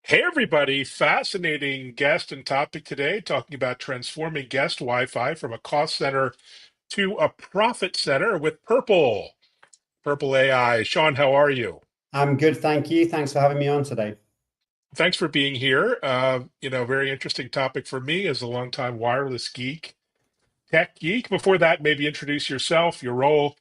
Hey, everybody. Fascinating guest and topic today, talking about transforming guest Wi Fi from a cost center to a profit center with Purple AI. Sean, how are you? I'm good, thank you. Thanks for having me on today. Thanks for being here. Very interesting topic for me as a longtime wireless geek, tech geek. Before that, maybe introduce yourself, your role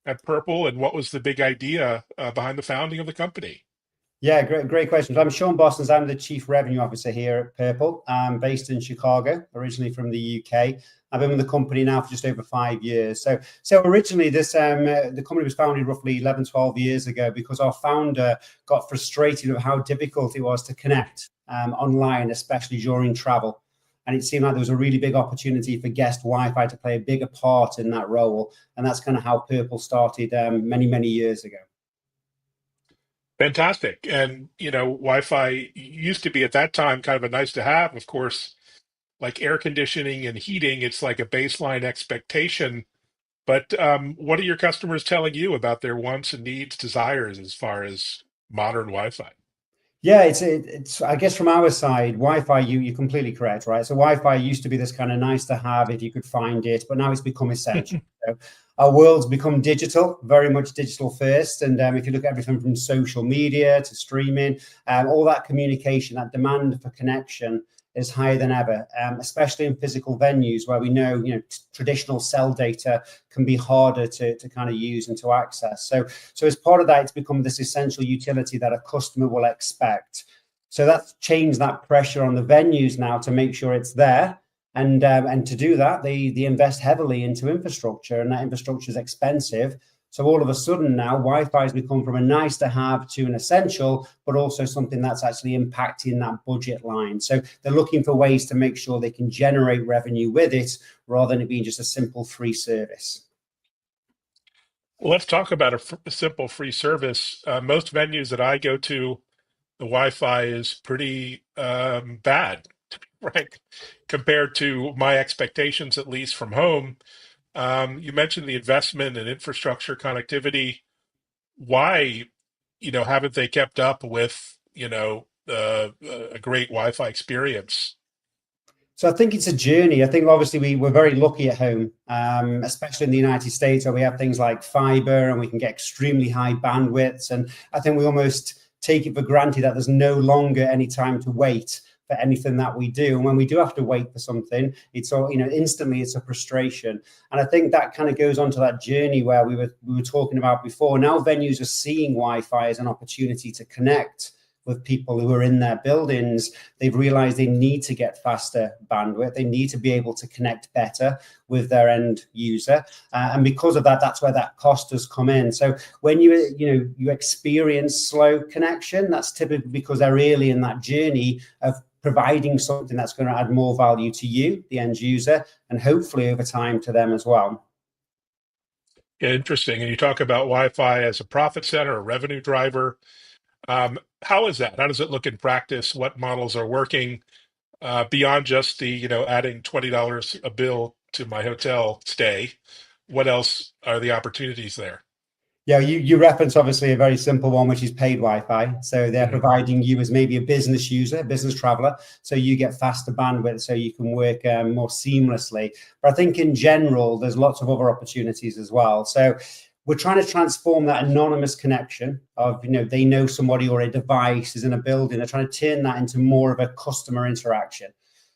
at Purple, and what was the big idea behind the founding of the company. Yeah, great question. So I'm Sean Bossons. I'm the Chief Revenue Officer here at Purple. I'm based in Chicago, originally from the UK. I've been with the company now for just over 5 years. So originally the company was founded roughly 11, 12 years ago because our founder got frustrated with how difficult it was to connect online, especially during travel. And it seemed like there was a really big opportunity for guest Wi-Fi to play a bigger part in that role. And that's kind of how Purple started many, many years ago. Fantastic. And, Wi-Fi used to be at that time kind of a nice to have. Of course, like air conditioning and heating, it's like a baseline expectation. But what are your customers telling you about their wants and needs, desires as far as modern Wi-Fi? Yeah, it's I guess from our side, Wi-Fi, you're completely correct, right? So Wi-Fi used to be this kind of nice to have if you could find it, but now it's become essential. So our world's become digital, very much digital first. And if you look at everything from social media to streaming, all that communication, that demand for connection is higher than ever, especially in physical venues where we know, traditional cell data can be harder to kind of use and to access. So as part of that, it's become this essential utility that a customer will expect. So that's changed that pressure on the venues now to make sure it's there. And to do that, they invest heavily into infrastructure, and that infrastructure is expensive. So all of a sudden now, Wi-Fi has become from a nice to have to an essential, but also something that's actually impacting that budget line. So they're looking for ways to make sure they can generate revenue with it rather than it being just a simple free service. Well, let's talk about a simple free service. Most venues that I go to, the Wi-Fi is pretty bad, right? Compared to my expectations, at least from home. You mentioned the investment in infrastructure connectivity. Why, haven't they kept up with, a great Wi-Fi experience? So I think it's a journey. I think obviously we're very lucky at home, especially in the United States where we have things like fiber and we can get extremely high bandwidths. And I think we almost take it for granted that there's no longer any time to wait for anything that we do. And when we do have to wait for something, it's all, instantly it's a frustration. And I think that kind of goes on to that journey where we were talking about before. Now venues are seeing Wi-Fi as an opportunity to connect with people who are in their buildings. They've realized they need to get faster bandwidth. They need to be able to connect better with their end user. And because of that, that's where that cost has come in. So when you experience slow connection, that's typically because they're early in that journey of providing something that's going to add more value to you, the end user, and hopefully over time to them as well. Yeah, interesting. And you talk about Wi-Fi as a profit center, a revenue driver. How is that? How does it look in practice? What models are working beyond just the, adding $20 a bill to my hotel stay? What else are the opportunities there? Yeah, you reference obviously a very simple one, which is paid Wi-Fi. So they're Mhm. providing you as maybe a business user, a business traveler, so you get faster bandwidth, so you can work more seamlessly. But I think in general, there's lots of other opportunities as well. So we're trying to transform that anonymous connection of, they know somebody or a device is in a building. They're trying to turn that into more of a customer interaction.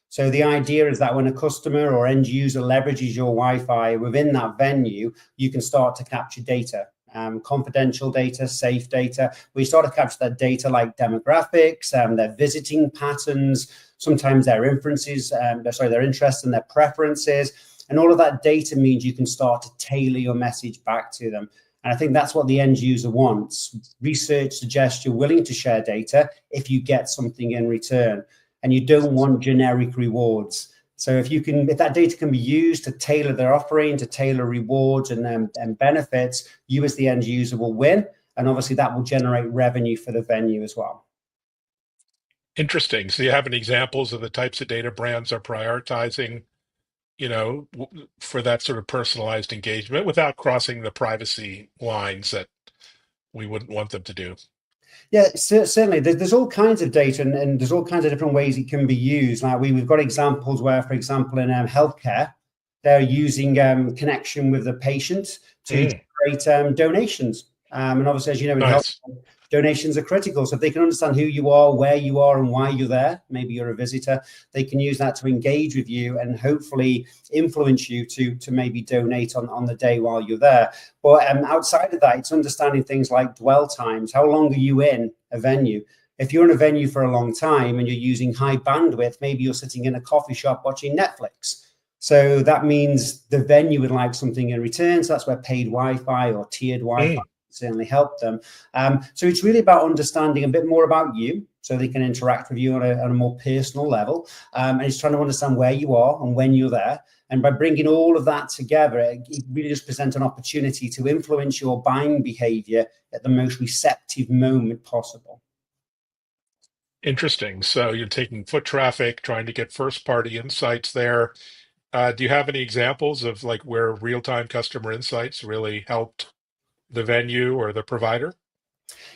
So the idea is that when a customer or end user leverages your Wi-Fi within that venue, you can start to capture data, confidential data, safe data. We start to capture that data like demographics, their visiting patterns, sometimes their inferences, their interests and their preferences. And all of that data means you can start to tailor your message back to them. And I think that's what the end user wants. Research suggests you're willing to share data if you get something in return, and you don't want generic rewards. So if that data can be used to tailor their offering, to tailor rewards and benefits, you as the end user will win. And obviously that will generate revenue for the venue as well. Interesting. So you have any examples of the types of data brands are prioritizing, for that sort of personalized engagement without crossing the privacy lines that we wouldn't want them to do? Yeah, certainly. There's all kinds of data, and there's all kinds of different ways it can be used. Like we've got examples where, for example, in healthcare, they're using connection with the patient to Mm, generate donations. And obviously, as you know, in health, nice. donations are critical. So if they can understand who you are, where you are, and why you're there, maybe you're a visitor, they can use that to engage with you and hopefully influence you to maybe donate on the day while you're there. But outside of that, it's understanding things like dwell times. How long are you in a venue? If you're in a venue for a long time and you're using high bandwidth, maybe you're sitting in a coffee shop watching Netflix. So that means the venue would like something in return. So that's where paid Wi-Fi or tiered Wi-Fi Mm, certainly help them. So it's really about understanding a bit more about you so they can interact with you on a more personal level. And it's trying to understand where you are and when you're there. And by bringing all of that together, it really just presents an opportunity to influence your buying behavior at the most receptive moment possible. interesting. So you're taking foot traffic, trying to get first party insights there. Do you have any examples of like where real-time customer insights really helped the venue or the provider?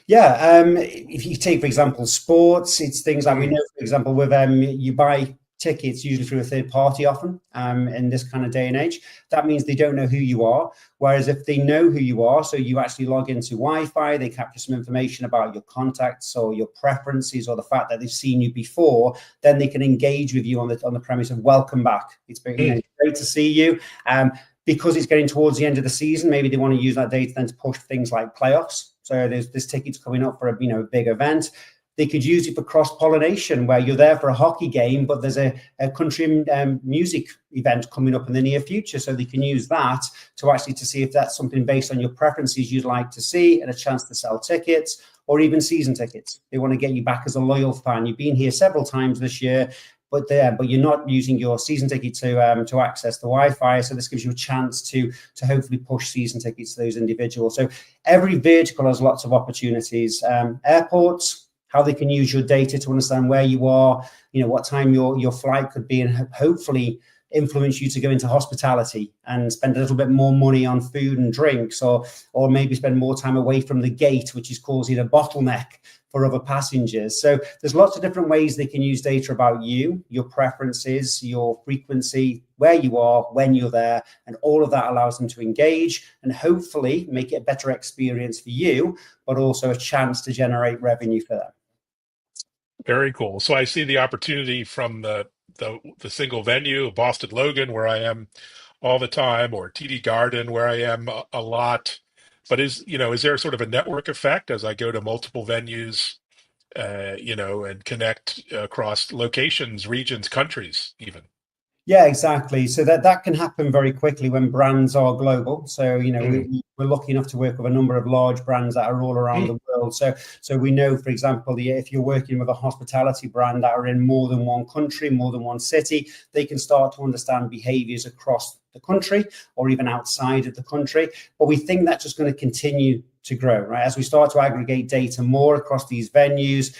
Yeah, if you take, for example, sports, it's things like we Mm, know, for example, with you buy tickets usually through a third party often in this kind of day and age. That means they don't know who you are. Whereas if they know who you are, so you actually log into Wi-Fi, they capture some information about your contacts or your preferences or the fact that they've seen you before, then they can engage with you on the premise of welcome back. It's been, mm, great to see you. Because it's getting towards the end of the season, maybe they want to use that data then to push things like playoffs. So there's tickets coming up for a big event. They could use it for cross pollination, where you're there for a hockey game, but there's a country music event coming up in the near future. So they can use that to see if that's something based on your preferences you'd like to see, and a chance to sell tickets or even season tickets. They want to get you back as a loyal fan. You've been here several times this year, but you're not using your season ticket to access the Wi-Fi. So this gives you a chance to hopefully push season tickets to those individuals. So every vertical has lots of opportunities. Airports, how they can use your data to understand where you are, what time your flight could be, and hopefully influence you to go into hospitality and spend a little bit more money on food and drinks, or maybe spend more time away from the gate, which is causing a bottleneck for other passengers. So there's lots of different ways they can use data about you, your preferences, your frequency, where you are, when you're there, and all of that allows them to engage and hopefully make it a better experience for you, but also a chance to generate revenue for them. very cool. So I see the opportunity from the single venue, Boston Logan, where I am all the time, or TD Garden, where I am a lot. But is there sort of a network effect as I go to multiple venues, and connect across locations, regions, countries, even? Yeah, exactly. So that can happen very quickly when brands are global. So Mm, we're lucky enough to work with a number of large brands that are all around mm, the world. So we know, for example, if you're working with a hospitality brand that are in more than one country, more than one city, they can start to understand behaviors across the country or even outside of the country. But we think that's just going to continue to grow, right? As we start to aggregate data more across these venues,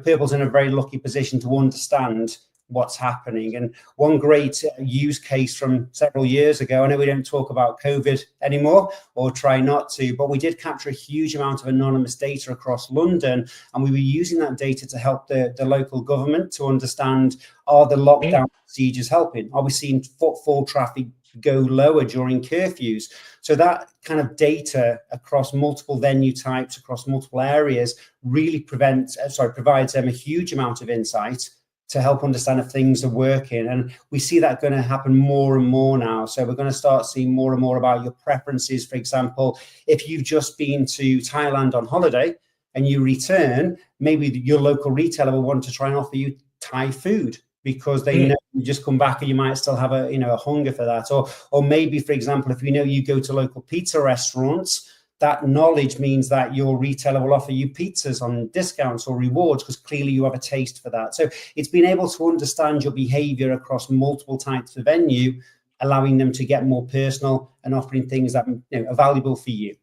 Purple's in a very lucky position to understand what's happening. And one great use case from several years ago, I know we don't talk about COVID anymore, or try not to, but we did capture a huge amount of anonymous data across London, and we were using that data to help the local government to understand, are the mm. lockdown procedures helping? Are we seeing footfall traffic go lower during curfews? So that kind of data across multiple venue types, across multiple areas, really provides a huge amount of insight to help understand if things are working. And we see that going to happen more and more now. So we're going to start seeing more and more about your preferences. For example, if you've just been to Thailand on holiday and you return, maybe your local retailer will want to try and offer you Thai food because they Mm. know you just come back and you might still have a hunger for that. Or maybe, for example, if you go to local pizza restaurants, that knowledge means that your retailer will offer you pizzas on discounts or rewards because clearly you have a taste for that. So it's being able to understand your behavior across multiple types of venue, allowing them to get more personal and offering things that are valuable for you.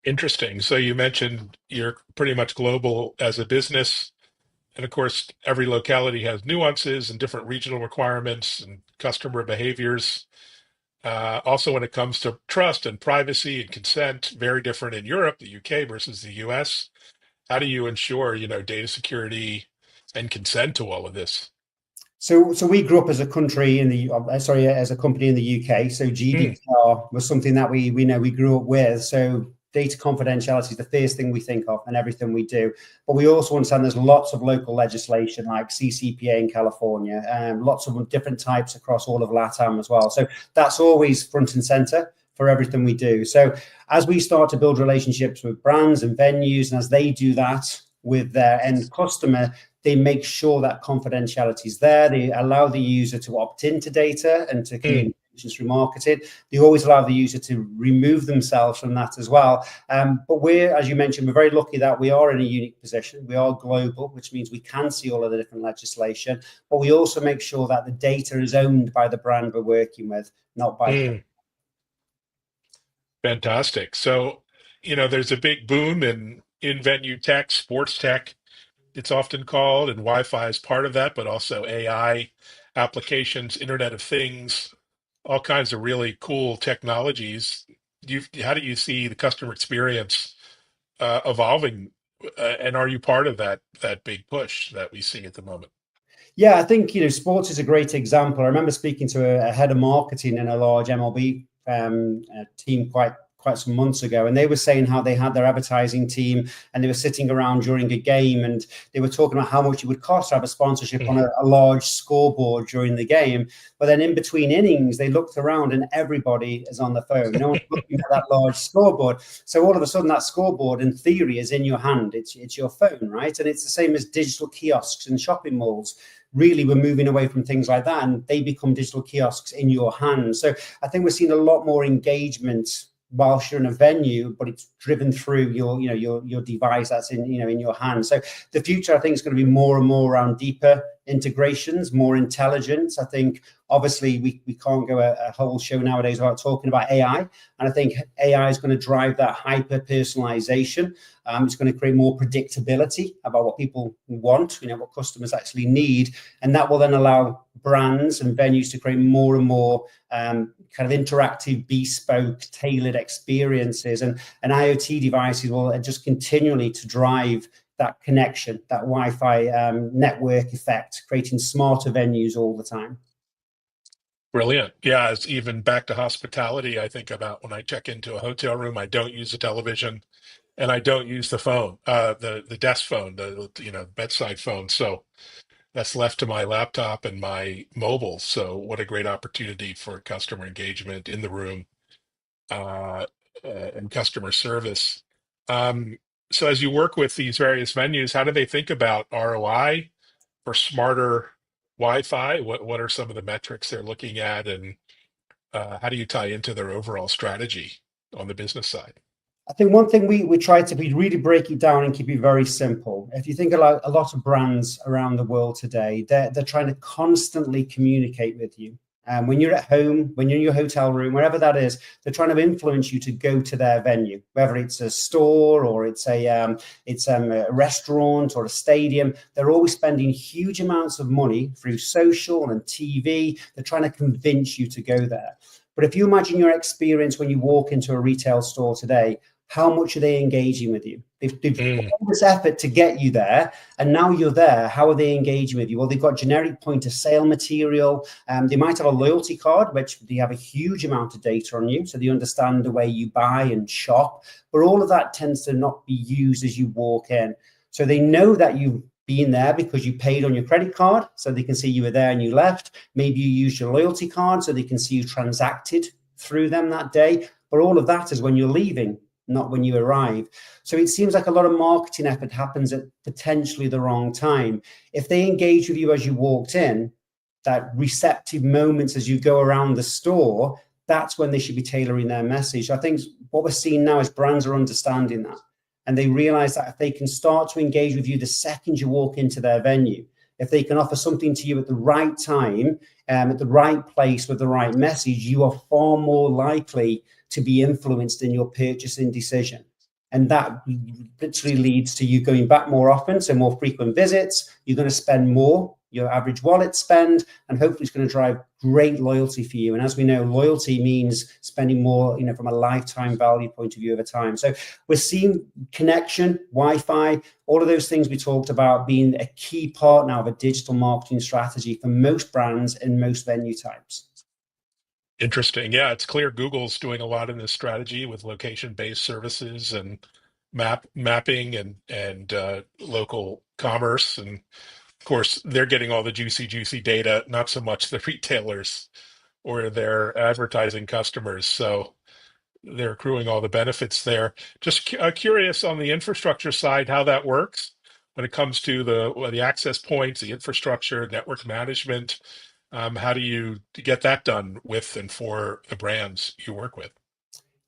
Interesting. So you mentioned you're pretty much global as a business. And of course, every locality has nuances and different regional requirements and customer behaviors. Also, when it comes to trust and privacy and consent, very different in Europe, the UK versus the US. How do you ensure, data security and consent to all of this? So we grew up as a country in the as a company in the UK. So Mm, GDPR was something that we know we grew up with. So data confidentiality is the first thing we think of in everything we do. But we also understand there's lots of local legislation like CCPA in California, lots of different types across all of LATAM as well. So that's always front and center for everything we do. So as we start to build relationships with brands and venues, and as they do that with their end customer, they make sure that confidentiality is there. They allow the user to opt into data and to mm, communications through marketing. They always allow the user to remove themselves from that as well. But we're, as you mentioned, we're very lucky that we are in a unique position. We are global, which means we can see all of the different legislation, but we also make sure that the data is owned by the brand we're working with, not by. mm. Fantastic. So, there's a big boom in venue tech, sports tech, it's often called, and Wi-Fi is part of that, but also AI applications, Internet of Things, all kinds of really cool technologies. How do you see the customer experience evolving, and are you part of that big push that we see at the moment? Yeah, I think sports is a great example. I remember speaking to a head of marketing in a large MLB team quite some months ago, and they were saying how they had their advertising team and they were sitting around during a game and they were talking about how much it would cost to have a sponsorship on Mhm. a large scoreboard during the game. But then in between innings, they looked around and everybody is on the phone. No one's looking at that large scoreboard. So all of a sudden, that scoreboard, in theory, is in your hand. It's your phone, right? And it's the same as digital kiosks in shopping malls. Really, we're moving away from things like that, and they become digital kiosks in your hand. So I think we're seeing a lot more engagement whilst you're in a venue, but it's driven through your device that's in your hand. So the future, I think, is going to be more and more around deeper integrations, more intelligence. I think obviously we can't go a whole show nowadays without talking about AI, and I think AI is going to drive that hyper personalization. It's going to create more predictability about what people want, what customers actually need, and that will then allow brands and venues to create more and more kind of interactive, bespoke, tailored experiences, and IoT devices will just continually to drive that connection, that Wi-Fi network effect, creating smarter venues all the time. Brilliant. Yeah, it's even back to hospitality. I think about when I check into a hotel room, I don't use a television and I don't use the phone, the desk phone, the bedside phone. So that's left to my laptop and my mobile. So what a great opportunity for customer engagement in the room, uh, and customer service. Um, so as you work with these various venues, how do they think about ROI for smarter Wi-Fi? What are some of the metrics they're looking at, and how do you tie into their overall strategy on the business side? I think one thing we try to be really break it down and keep it very simple. If you think about a lot of brands around the world today, they're trying to constantly communicate with you. When you're at home, when you're in your hotel room, wherever that is, they're trying to influence you to go to their venue, whether it's a store or it's a restaurant or a stadium. They're always spending huge amounts of money through social and TV. They're trying to convince you to go there. But if you imagine your experience when you walk into a retail store today, how much are they engaging with you? They've put Mm, all this effort to get you there, and now you're there. How are they engaging with you? Well, they've got generic point of sale material. They might have a loyalty card, which they have a huge amount of data on you, so they understand the way you buy and shop. But all of that tends to not be used as you walk in. So they know that you've been there because you paid on your credit card, so they can see you were there and you left. Maybe you used your loyalty card, so they can see you transacted through them that day. But all of that is when you're leaving, not when you arrive. So it seems like a lot of marketing effort happens at potentially the wrong time. If they engage with you as you walked in, that receptive moments as you go around the store, that's when they should be tailoring their message. I think what we're seeing now is brands are understanding that. And they realize that if they can start to engage with you the second you walk into their venue, if they can offer something to you at the right time, at the right place with the right message, you are far more likely to be influenced in your purchasing decision. And that literally leads to you going back more often, so more frequent visits. You're going to spend more your average wallet spend, and hopefully it's going to drive great loyalty for you. And as we know, loyalty means spending more, from a lifetime value point of view over time. So we're seeing connection, Wi-Fi, all of those things we talked about being a key part now of a digital marketing strategy for most brands and most venue types. Interesting. Yeah, it's clear Google's doing a lot in this strategy with location-based services and mapping and local commerce. And of course, they're getting all the juicy data, not so much the retailers or their advertising customers. So they're accruing all the benefits there. Just curious on the infrastructure side, how that works when it comes to the access points, the infrastructure, network management. How do you get that done with and for the brands you work with?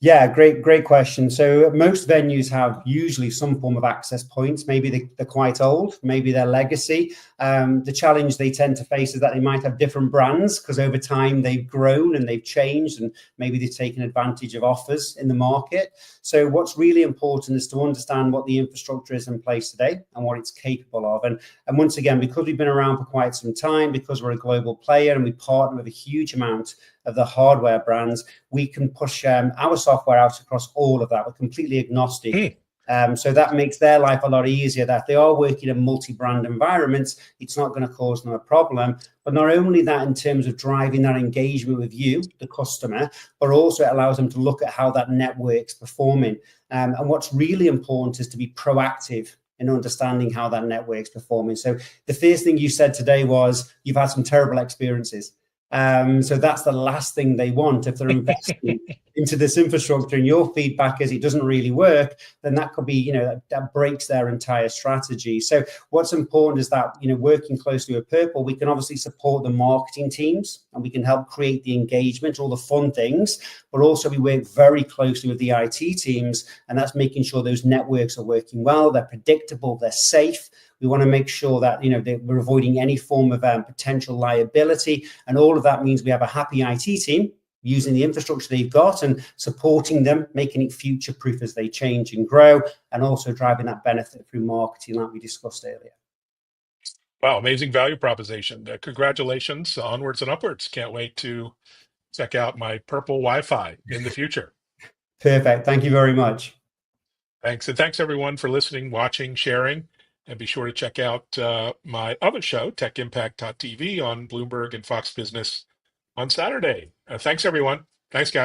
Yeah, great question. So most venues have usually some form of access points. Maybe they're quite old, maybe they're legacy. The challenge they tend to face is that they might have different brands because over time they've grown and they've changed, and maybe they've taken advantage of offers in the market. So what's really important is to understand what the infrastructure is in place today and what it's capable of. And once again, because we've been around for quite some time, because we're a global player and we partner with a huge amount of the hardware brands, we can push our software out across all of that. We're completely agnostic. So that makes their life a lot easier, that if they are working in multi-brand environments, it's not going to cause them a problem. But not only that, in terms of driving that engagement with you, the customer, but also it allows them to look at how that network's performing. And what's really important is to be proactive in understanding how that network's performing. So the first thing you said today was you've had some terrible experiences. So that's the last thing they want. If they're investing into this infrastructure and your feedback is it doesn't really work, then that could be, that breaks their entire strategy. So what's important is that, working closely with Purple, we can obviously support the marketing teams and we can help create the engagement, all the fun things, but also we work very closely with the IT teams, and that's making sure those networks are working well, they're predictable, they're safe. We want to make sure that, that we're avoiding any form of potential liability. And all of that means we have a happy IT team using the infrastructure they've got and supporting them, making it future-proof as they change and grow, and also driving that benefit through marketing like we discussed earlier. Wow, amazing value proposition. Congratulations, onwards and upwards. Can't wait to check out my Purple Wi-Fi in the future. Perfect. Thank you very much. Thanks. And thanks everyone for listening, watching, sharing. And be sure to check out my other show, TechImpact.tv, on Bloomberg and Fox Business on Saturday. Thanks, everyone. Thanks, guys.